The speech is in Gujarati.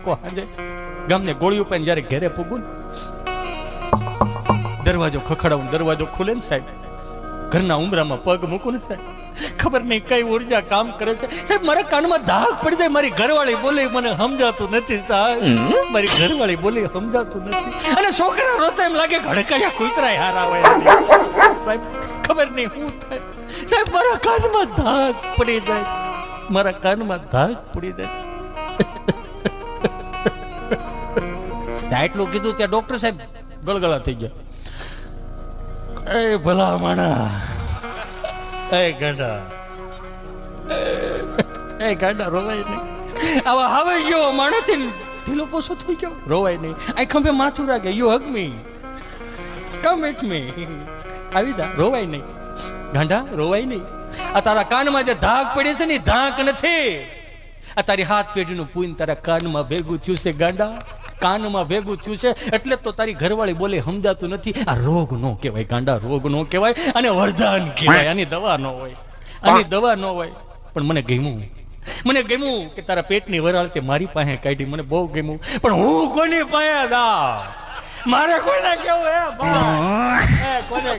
પાકો હાજે ગામને ગોળી ઉપર જ્યારે ઘેરે પૂગું દરવાજો ખખડાવું દરવાજો ખુલે ને સાહેબ ઘરના ઉમરામાં પગ મૂકું ને સાહેબ ખબર નહીં કઈ ઉર્જા કામ કરે છે સાહેબ મારા કાનમાં ધાક પડી જાય મારી ઘરવાળી બોલે મને સમજાતું નથી સાહેબ મારી ઘરવાળી બોલે સમજાતું નથી અને છોકરા રોતા એમ લાગે ઘડકાયા કૂતરાય હારા હોય સાહેબ ખબર નહીં શું થાય સાહેબ મારા કાનમાં ધાક પડી જાય મારા કાનમાં ધાક પડી જાય એટલું કીધું ત્યાં ડોક્ટર સાહેબ ગળગળા થઈ ગયા એ ભલા માણા એ ગાંડા રોવાય નહીં આવા હવે જેવો માણસ ઢીલો પોસો થઈ ગયો રોવાય નહીં આ ખંભે માથું રાખે you હગ me come with me આવી જા રોવાય નહીં ગાંડા રોવાય નહીં આ તારા કાનમાં જે ધાક પડી છે ને ધાક નથી આ તારી હાથ પેઢીનું પૂન તારા કાનમાં ભેગું થયું છે ગાંડા કાનમાં ભેગું થયું છે એટલે તો તારી ઘરવાળી બોલે સમજાતું નથી આ રોગ નો કહેવાય ગાંડા રોગ નો કહેવાય અને વરદાન કહેવાય આની દવા ન હોય આની દવા ન હોય પણ મને ગમ્યું કે તારા પેટની વરાળ તે મારી પાસે કાઢી મને બહુ ગમ્યું પણ હું કોની પાસે જા મારે કોઈને કેવું હે કોને